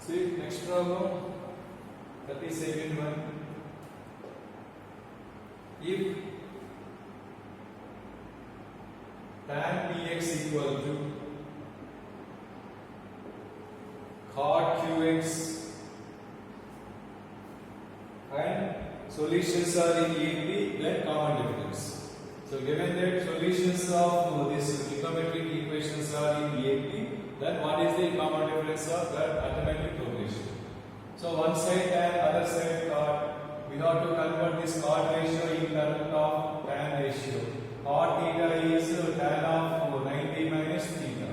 See next problem, 32nd one. If tan px equal to cot qx and solutions are in AP, let common difference. So given that solutions of this trigonometric equations are in AP, then what is the common difference of that arithmetic progression? So one side tan, other side cot. We have to convert this cot ratio in terms of tan ratio. Cot theta is tan of 90 minus theta.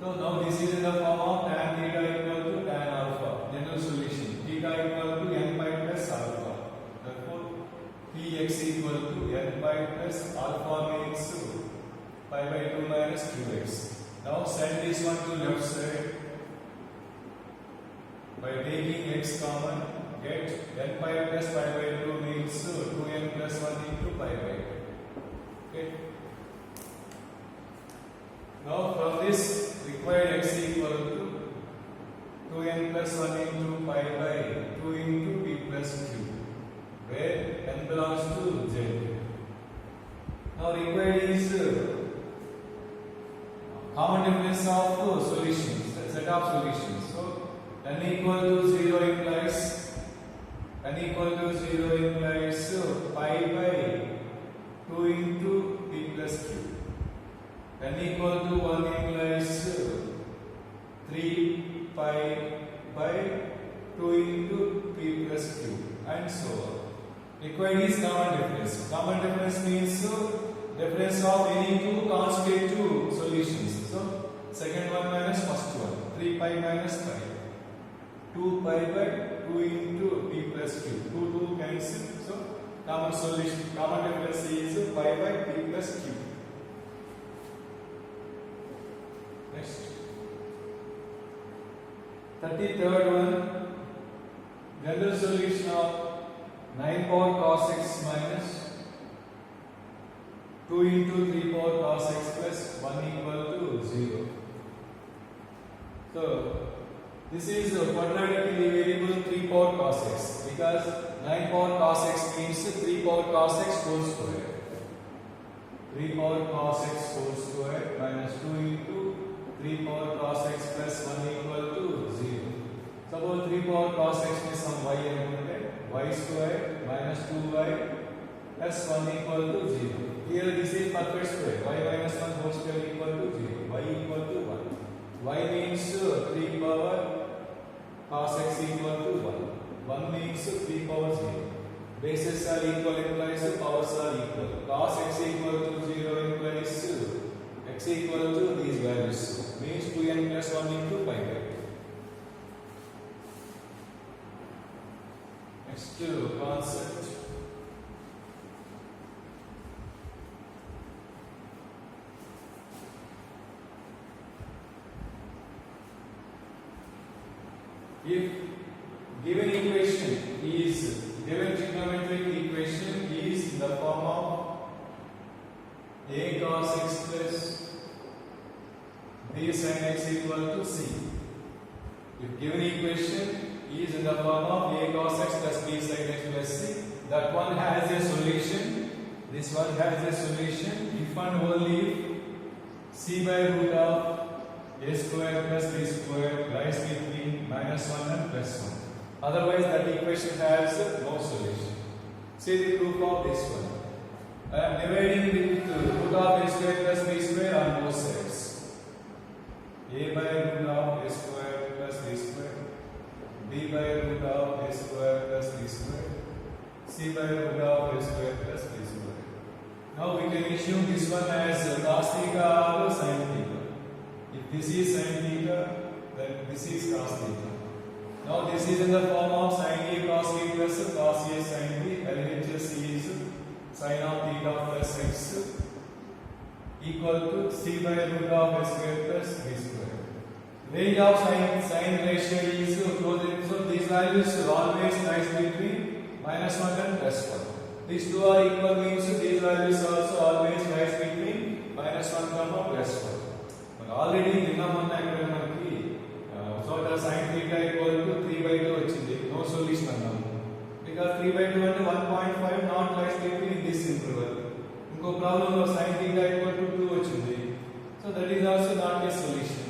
So now this is in the form of tan theta equal to tan alpha. General solution. Theta equal to n pi plus alpha. Therefore, px equal to n pi plus alpha means pi by 2 minus qx. Now send this one to left side by taking x common, get n pi plus pi by 2 means 2n plus 1 into pi by 2. Okay. Now from this required x equal to 2n plus 1 into pi by 2 into p plus q, where n belongs to z. Now required is common difference of solutions, set of solutions. So n equal to 0 implies pi by 2 into p plus q. N equal to 1 implies 3 pi by 2 into p plus q, and so on. Required is common difference. Common difference means difference of any two consecutive solutions. So second one minus first one, 3 pi minus pi, 2 pi by 2 into p plus q, 2 cancel. So common solution, common difference is pi by p plus q. Next, 33rd one, general solution of 9 power cos x minus 2 into 3 power cos x plus 1 equal to 0. So this is quadratically variable 3 power cos x, because 9 power cos x means 3 power cos x whole square. 3 power cos x whole square minus 2 into 3 power cos x plus 1 equal to 0. Suppose 3 power cos x में some y included, y square minus 2y plus 1 equal to 0. Here this is perfect square, y minus 1 whole square equal to 0, y equal to 1. Y means 3 power cos x equal to 1. 1 means 3 power 0. Bases are equal implies powers are equal. Cos x equal to 0 implies x equal to these values. Means 2n plus 1 into pi by 2. Next concept. If given equation is given trigonometric equation is in the form of a cos x plus b sin x equal to c. If given equation is in the form of a cos x plus b sin x plus c, that one has a solution. This one has a solution if and only if c by root of a square plus b square lies between minus 1 and plus 1. Otherwise that equation has no solution. See the proof of this one. I am dividing with root of a square plus b square on both sides. A by root of a square plus b square, b by root of a square plus b square, c by root of a square plus b square. Now we can assume this one as cos theta or sin theta. If this is sin theta, then this is cos theta. Now this is in the form of sin A cos B plus cos A sin B. LHS is sin of theta plus x equal to c by root of a square plus b square. Range of sin ratio is closed, so these values always lies between minus 1 and plus 1. These two are equal means these values also always lies between minus 1 comma plus 1. But already నిన్న మొన్న ఇక్కడ మనకి చోట sin theta equal to 3/2 వచ్చింది. No solution అన్నాము. Because 3/2 అంటే 1.5 not lies between this interval. ఇంకో problem లో sin theta equal to 2 వచ్చింది. So that is also not a solution.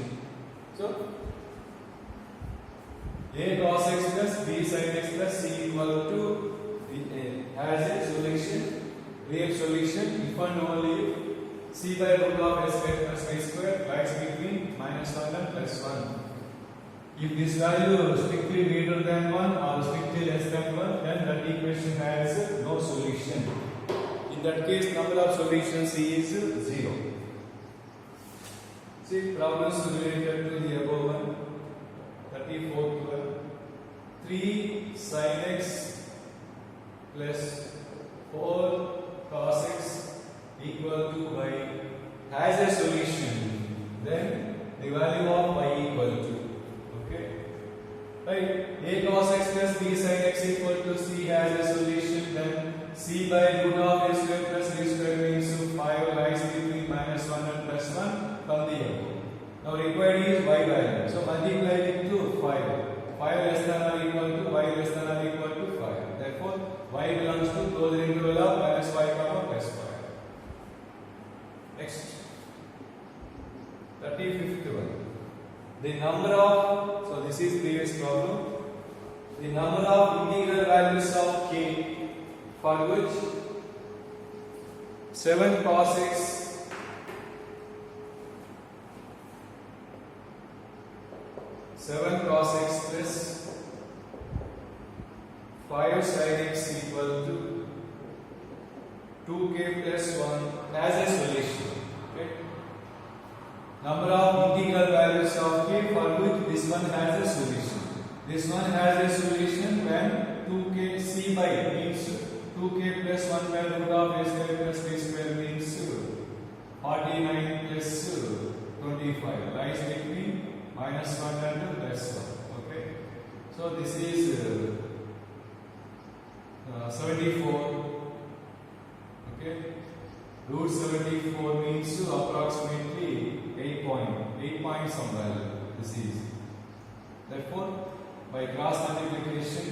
So a cos x plus b sin x plus c equal to has a solution, real solution if and only if c by root of s square plus y square lies between -1 and +1. If this value is strictly greater than 1 or strictly less than 1, then that equation has no solution. In that case, number of solutions is 0. See problems related to the above one. 34th one. 3 sin x plus 4 cos x equal to y has a solution. Then the value of y equal to, okay, right, a cos x plus b sin x equal to c has a solution. Then c by root of a square plus b square means 5 lies between -1 and +1 from the above. Now required is y value, so multiply it to 5. 5 less than or equal to y less than or equal to 5. Therefore y belongs to closed interval of -y comma +5. Next, 35th one. The number of, so this is previous problem, the number of integral values of k for which 7 cos x plus 5 sin x equal to 2k plus 1 as a solution. Okay. Number of integral values of k for which this one has a solution. This one has a solution when 2k c by means 2k plus 1 by root of a square plus b square means 49 plus 25 lies between -1 and +1. Okay. So this is 74. Okay. Root 74 means approximately 8 point some value. This is. Therefore, by cross multiplication,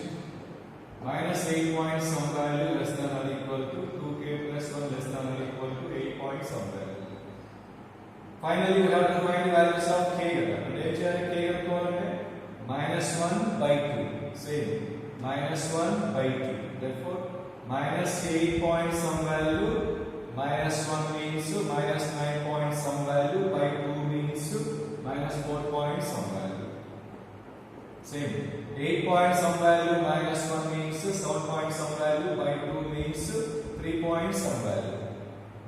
-8 point some value less than or equal to 2k plus 1 less than or equal to 8 point some value. Finally, we have to find the values of k. And h k -1 by 2. Same. -1 by 2. Therefore, -8 point some value, -1 means -9 point some value, by 2 means -4 point some value. Same. 8 point some value, -1 means 7 point some value, by 2 means 3 point some value.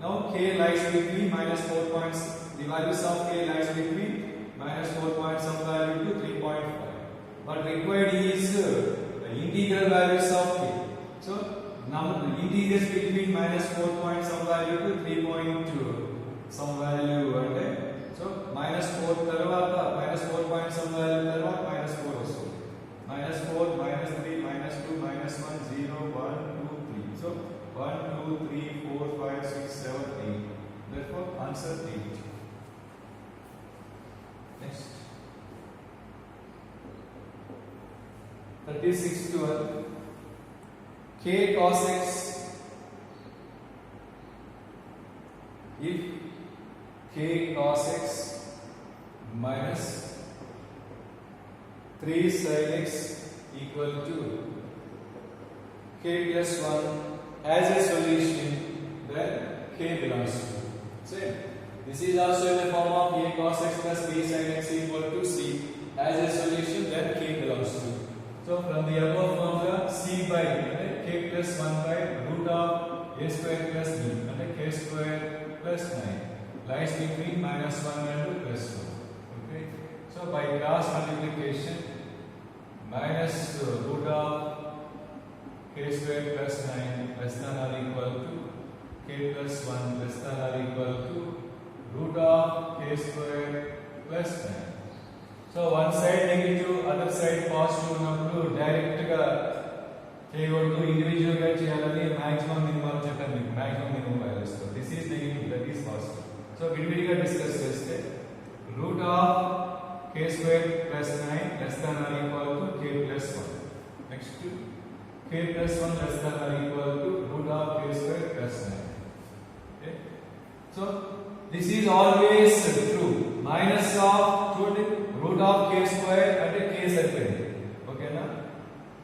Now k lies between -4 points. The values of k lies between -4 point some value to 3.5. But required is integral values of k. So number integers between -4 point some value to 3.2 some value అంటే so -4 తర్వాత -4 point some value తర్వాత -4 వస్తుంది. -4 -3 -2 -1 0 1 2 3. So 1 2 3 4 5 6 7 8. Therefore answer 8. Next, 36th one. K cos x if k cos x minus 3 sin x equal to k plus 1 as a solution, then k belongs to. Same. This is also in the form of a cos x plus b sin x equal to c as a solution, then k belongs to. So from the above formula, c by k plus 1 by root of a square plus b and k square plus 9 lies between -1 and +1. Okay. So by cross multiplication, minus root of k square plus 9 less than or equal to k plus 1 less than or equal to root of k square plus 9. So one side negative, other side positive ఉన్నప్పుడు direct గా చేయకూడదు, individual గా చేయాలని maximum minimum చెప్పాను మీకు, maximum minimum values తో. This is negative, that is positive. So విడివిడిగా discuss చేస్తే root of k square plus 9 less than or equal to k plus 1. Next, k plus 1 less than or equal to root of k square plus 9. Okay. So this is always true. Minus of root of k square అంటే k సరిపోయింది. ఓకేనా?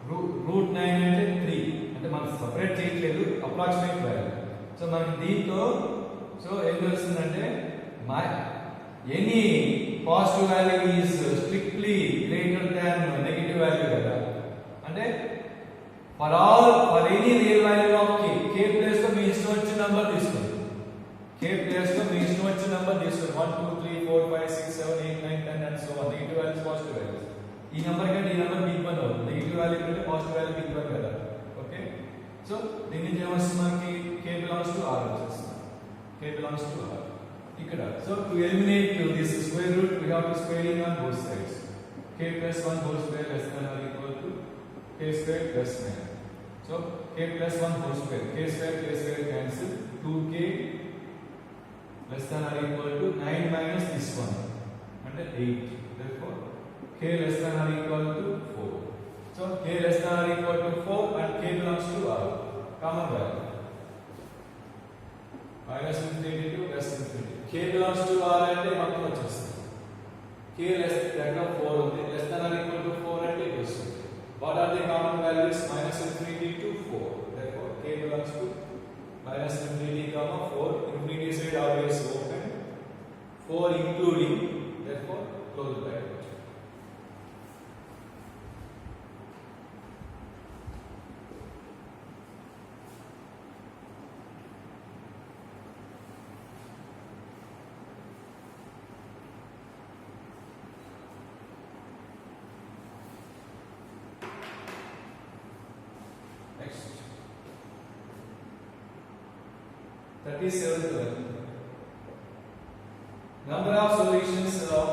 Route 9 అంటే 3 అంటే మనం separate చేయట్లేదు, approximate value. So మనకి దీంతో so ఏం తెలుస్తుందంటే any positive value is strictly greater than negative value కదా. అంటే for any real value of k place లో మీ ఇష్టం వచ్చిన నంబర్ తీసుకోండి. k ప్లేస్ లో మీ ఇష్టం వచ్చిన నంబర్ తీసుకోండి. 1 2 3 4 5 6 7 8 9 10 and so on. Negative values positive values. ఈ నంబర్ కంటే ఈ నంబర్ బిగ్ వన్ అవుతుంది. నెగటివ్ వాల్యూ కంటే పాజిటివ్ వాల్యూ బిగ్ వన్ కదా. ఓకే. సో దీని నుంచి ఏమొస్తుంది మనకి k belongs to r వచ్చేస్తుంది. k belongs to r. ఇక్కడ so to eliminate this square root we have to squaring on both sides. K plus 1 whole square less than or equal to k square plus 9. So k plus 1 whole square, k square cancel, 2k less than or equal to 9 minus this one and 8. Therefore k less than or equal to 4. So k less than or equal to 4 and k belongs to r. Common value minus infinity to less infinity. K belongs to r అంటే మొత్తం వచ్చేస్తుంది. K less than 4 ఉంది, less than or equal to 4 అంటే ఇది వస్తుంది. What are the common values? Minus infinity to 4. Therefore k belongs to minus infinity comma 4. Infinity side always open. 4 including. Therefore close the bracket. Next, 37th one. Number of solutions of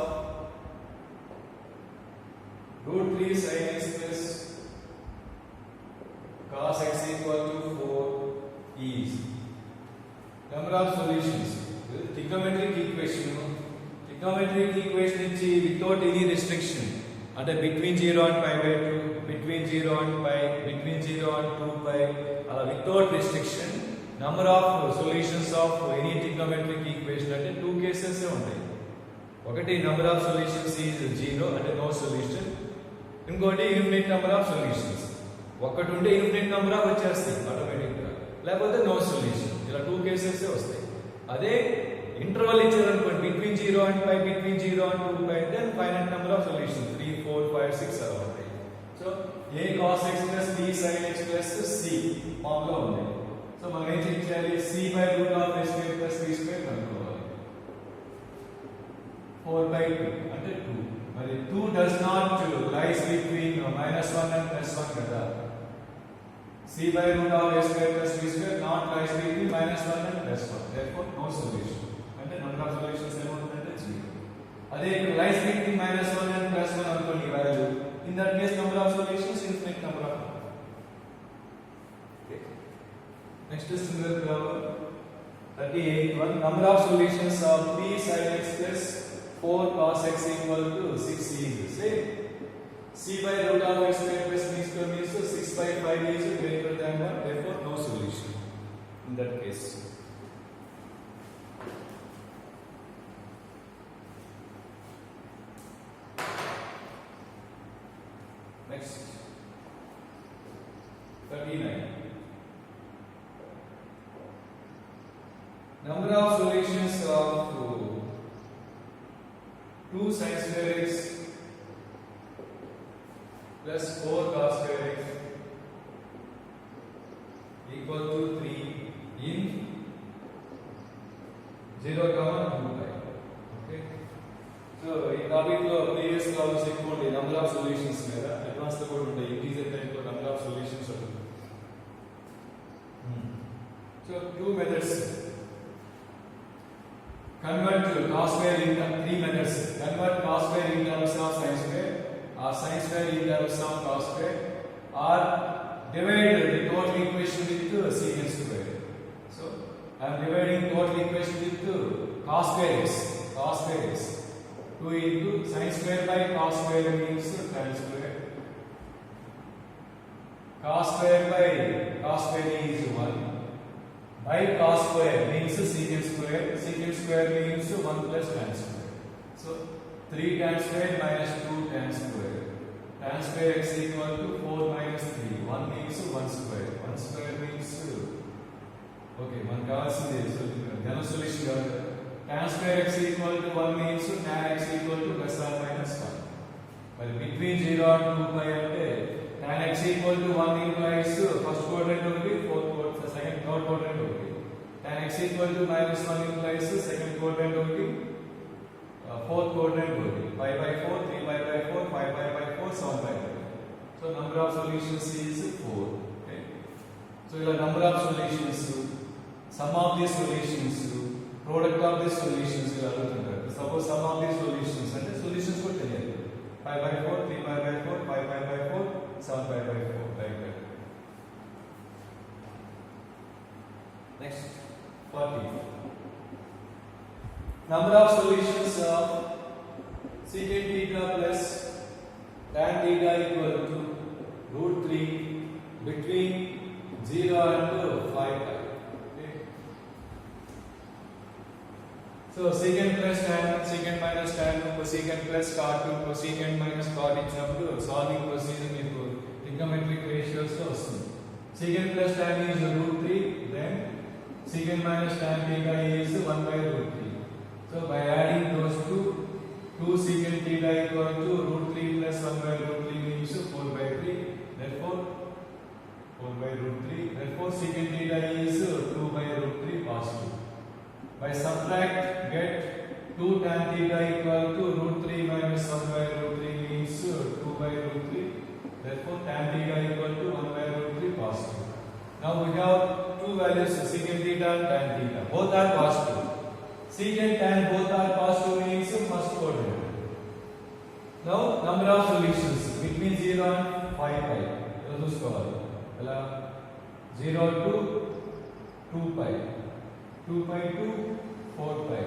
root 3 sin x plus cos x equal to 4 is. Number of solutions. Trigonometric equation. Trigonometric equation is without any restriction. అంటే between 0 and pi by 2, between 0 and pi, between 0 and 2 pi, without restriction, number of solutions of any trigonometric equation అంటే 2 cases ఉంటాయి. ఒకటి number of solutions is 0 అంటే no solution. ఇంకోటి infinite number of solutions. ఒకటి ఉంటే infinite number of వచ్చేస్తాయి automatic గా, లేకపోతే no solution. ఇలా 2 cases వస్తాయి. అదే ఇంటర్వల్ ఇచ్చారనుకోండి between 0 and pi, between 0 and 2 pi, then finite number of solutions 3 4 5 6 అలా ఉంటాయి. So a cos x plus b sin x plus c form లో ఉంది. సో మనం ఏం చేయాలి? c by root of a square plus b square కనుక్కోవాలి. 4 by 2 అంటే 2. మరి 2 does not lies between -1 and +1 కదా. c by root of a square plus b square not lies between -1 and +1. Therefore no solution. అంటే number of solutions ఏమవుతుందంటే 0. అదే ఇక్కడ lies between -1 and +1 అనుకోండి value. In that case number of solutions infinite number of. Okay. Next is similar problem. 38 one. Number of solutions of 3 sin x plus 4 cos x equal to 6 is. Say c by root of x square plus b square means 6 by 5 is greater than 1. Therefore no solution in that case. Next, 39. Number of solutions of 2 sin square x plus 4 cos square x equal to 3 in 0, 2 pi. Okay. So in topic lo previous classes ekkundi number of solutions meda advanced lo kuda untayi integer type lo number of solutions untayi. So two methods. Convert cos square in 3 methods. Convert cos square in terms of sin square or sin square in terms of cos square or divide the total equation with secant square. So I am dividing total equation with cos square x. 2 into sin square by cos square means tan square. Cos square by cos square is 1. By cos square means secant square. Secant square means 1 plus tan square. So 3 tan square minus 2 tan square. Tan square x equal to 4 minus 3. 1 means 1 square. 1 square means okay, one కావాల్సింది general solution కాదు. tan square x equal to 1 means tan x equal to plus or minus 1. మరి between 0 and 2 pi అంటే tan x equal to 1 implies first quadrant ఒకటి, fourth quadrant, second, third quadrant ఒకటి. tan x equal to minus 1 implies second quadrant ఒకటి, fourth quadrant ఒకటి. pi by 4, 3 pi by 4, 5 pi by 4, 7 pi by 4. So number of solutions is 4. Okay. So the number of solutions, sum of these solutions, product of these solutions ఇలా అడుగుతుంటారు. Suppose sum of these solutions అంటే solutions కూడా తెలియాలి. 5 by 4, 3 pi by 4, 5 pi by 4, 7 pi by 4 like that. Next 40. Number of solutions of secant theta plus tan theta equal to root 3 between 0 and 5 pi. Okay. So secant plus tan, secant minus tan, cosecant plus cot, cosecant minus cot ఇచ్చినప్పుడు solving procedure మీకు trigonometric ratios లో వస్తుంది. Secant plus tan is root 3, then secant minus tan theta is 1 by root 3. So by adding those two, 2 secant theta equal to root 3 plus 1 by root 3 means 4 by 3. Therefore 4 by root 3. Therefore secant theta is 2 by root 3 positive. By subtract, get 2 tan theta equal to root 3 minus 1 by root 3 means 2 by root 3. Therefore tan theta equal to 1 by root 3 positive. Now we have two values, secant theta and tan theta. Both are positive. Secant tan both are positive means first quadrant. Now number of solutions between 0 and 5 pi. ఇలా చూసుకోవాలి. ఎలా 0 to 2 pi, 2 pi to 4 pi,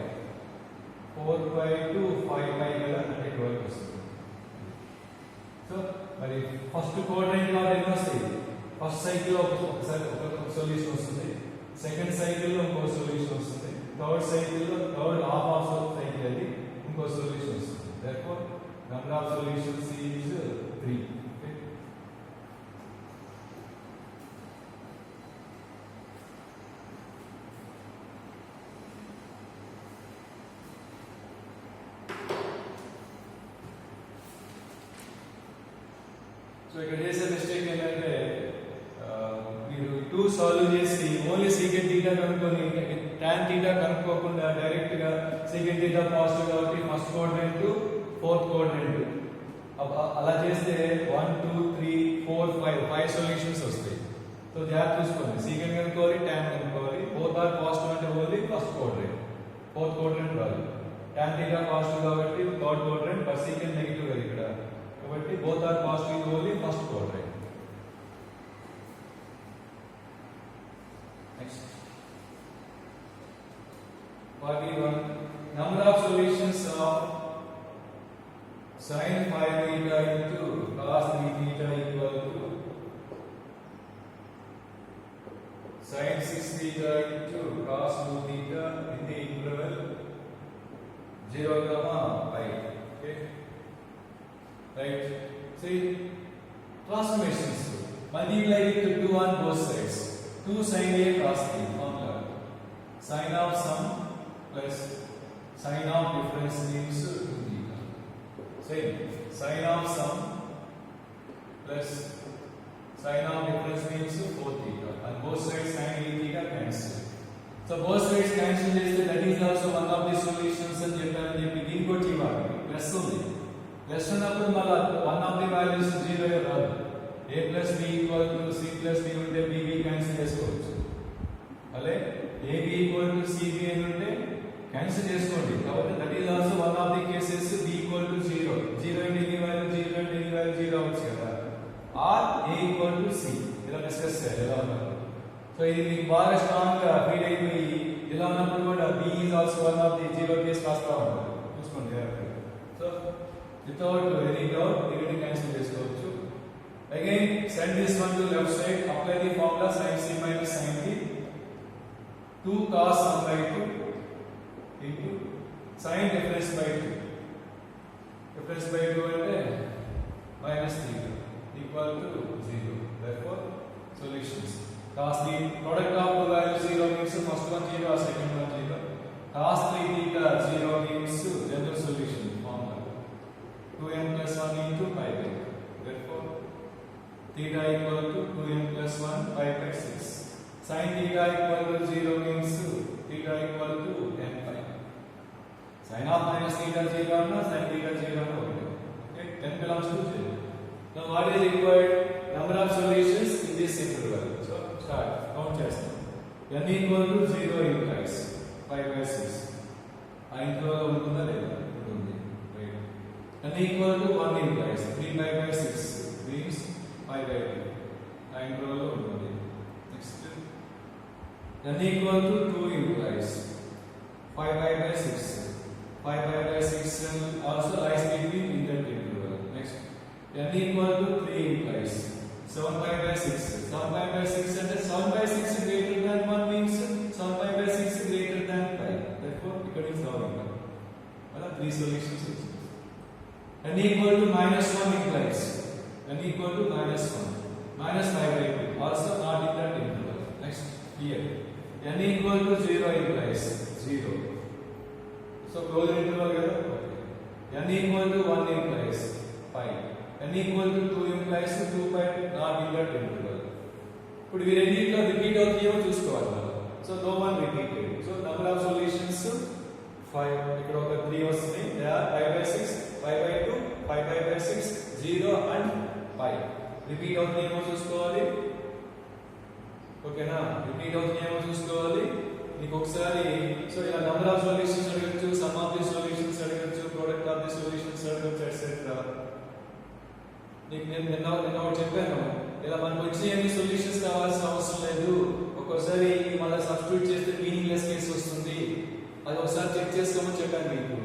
4 pi to 5 pi కదా అంటే 12 వస్తుంది. So మరి first quadrant లో ఎన్ని వస్తాయి? ఫస్ట్ సైకిల్ లో ఒకసారి ఒక సొల్యూషన్ వస్తుంది, సెకండ్ సైకిల్ లో ఇంకో సొల్యూషన్ వస్తుంది, థర్డ్ సైకిల్ లో థర్డ్ హాఫ్ ఆఫ్ సైకిల్ అది ఇంకో సొల్యూషన్ వస్తుంది. therefore number of solutions is 3. Okay. So ఇక్కడ చేసే మిస్టేక్ ఏంటంటే మీరు 2 సాల్వ్ చేసి ఓన్లీ secant theta కనుక్కొని tan theta కనుక్కోకుండా డైరెక్ట్ గా secant theta పాజిటివ్ కాబట్టి first quadrant to fourth quadrant అలా చేస్తే 1 2 3 4 5 సొల్యూషన్స్ వస్తాయి. సో జాగ్రత్త చూసుకోండి, secant కనుక్కోవాలి, tan కనుక్కోవాలి. బోత్ ఆర్ పాజిటివ్ అంటే only first quadrant, fourth quadrant రాదు. tan theta పాజిటివ్ కాబట్టి third quadrant, but secant negative కదా ఇక్కడ కాబట్టి both are positive only first quadrant. Next 41. Number of solutions of sin 5 theta into cos 3 theta equal to sin 6 theta into cos 2 theta in the interval 0, pi. Okay, right? See transformations. Multiply it to 2 on both sides. 2 sin A cos B formula. Sin of sum plus sin of difference means 2 theta. Same. Sin of sum plus sin of difference means 4 theta. And both sides sin A theta cancel. So both sides cancel చేస్తే that is also one of the solutions అని చెప్పాను. దీనికి ఇంకోటి ఇవ్వాలి, plus ఉంది. Plus ఉన్నప్పుడు మళ్ళీ one of the values 0 రాదు. a plus b equal to c plus d ఉంటే bb క్యాన్సిల్ చేసుకోవచ్చు. అలే ab equal to cb అని ఉంటే క్యాన్సిల్ చేసుకోండి. కాబట్టి that is also one of the cases b equal to 0. 0 అంటే ఎనీ వాల్యూ 0 అంటే ఎనీ వాల్యూ 0 అవచ్చు కదా. Or a equal to c ఇలా డిస్కస్ చేయాలి ఎలా ఉన్నారు. సో ఇది మీకు బాగా స్ట్రాంగ్ గా ఫీడ్ అయిపోయి ఇలా ఉన్నప్పుడు కూడా b is also one of the 0 case రాస్తా ఉంటారు చూసుకోండి. సో without any doubt దీనిని క్యాన్సిల్ చేసుకోవచ్చు. Again send this one to left side, apply the formula sin c minus sin t 2 cos 1 by 2 into sin difference by 2. Difference by 2 అంటే minus 3 equal to 0. Therefore solutions. Cos the product of two values 0 means first one 0 or second one 0. Cos 3 theta 0 means general solution formula 2n plus 1 into pi by 2. Therefore theta equal to 2n plus 1 pi by 6. Sin theta equal to 0 means theta equal to n pi. Sin of minus theta 0 and sin theta 0 and okay, 10 belongs to 0. Now what is required? Number of solutions in this interval. So start count chestam. N equal to 0 implies 5 by 6. ఆ interval ఉంటుందా లేదా? ఉంటుంది. Right. N equal to 1 implies 3 pi by 6 means 5 by 2. ఆ interval ఉంటుంది. Next. N equal to 2 implies 5 pi by 6. 5 pi by 6 also lies between in that interval. Next. N equal to 3 implies 7 pi by 6. 7 pi by 6 and 7 by 6 greater than 1 means 7 pi by 6 greater than pi. Therefore, it is solving. Well, 3 solutions. N equal to minus 1 implies N equal to minus 1. Minus 5 by 2. Also not in that interval. Next, here. N equal to 0 implies 0. So, closed interval. N equal to 1 implies 5. N equal to 2 implies 2 pi not in that interval. Put we రెండిట్లో repeat అవుతాయో చూసుకోవాలి. So no one repeated. So number of solutions 5. ఇక్కడ ఒక 3 వస్తాయి. They are 5 by 6, 5 by 2, 5 by 6, 0 and 5. Repeat అవుతాయేమో చూసుకోవాలి. ఓకేనా? Repeat అవుతాయేమో చూసుకోవాలి. మీకు ఒకసారి సో ఇలా number of solutions అడగచ్చు, sum of the solutions అడగచ్చు, product of the solutions అడగచ్చు etc. నేను చెప్పాను ఇలా మనకు వచ్చే అన్ని సొల్యూషన్స్ కావాల్సిన అవసరం లేదు. ఒక్కోసారి మళ్ళీ సబ్స్టిట్యూట్ చేస్తే మీనింగ్లెస్ కేసు వస్తుంది. అది ఒకసారి చెక్ చేసుకోమని చెప్పాను మీకు.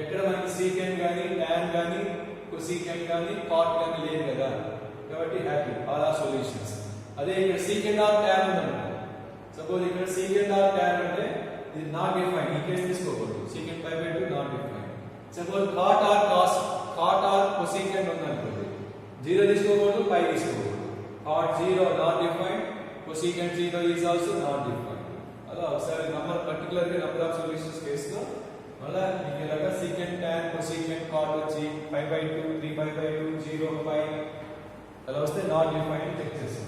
ఎక్కడ మనకి సీకెండ్ కానీ ట్యాన్ కానీ కొసీకెండ్ కానీ కాట్ కానీ లేదు కదా, కాబట్టి హ్యాపీ ఆల్ ఆర్ సొల్యూషన్స్. అదే ఇక్కడ సీకెండ్ ఆర్ ట్యాన్ ఉందంట. సపోజ్ ఇక్కడ సీకెండ్ ఆర్ ట్యాన్ అంటే ఇది నాట్ డిఫైన్, ఈ కేసు తీసుకోకూడదు. Secant pi by 2 not define. Suppose cot or cos, cot or cosecant ఉందనుకోండి, 0 తీసుకోకూడదు, పై తీసుకోకూడదు. Cot 0 not defined, cosecant 0 is also not defined. అలా ఒకసారి నంబర్ పర్టికులర్ గా నంబర్ ఆఫ్ సొల్యూషన్స్ కేసులో మళ్ళా మీకు ఇలాగా secant tan cosecant cot వచ్చి 5 by 2 3 pi by 2 0 pi అలా వస్తే not defined చెక్ చేసుకోండి.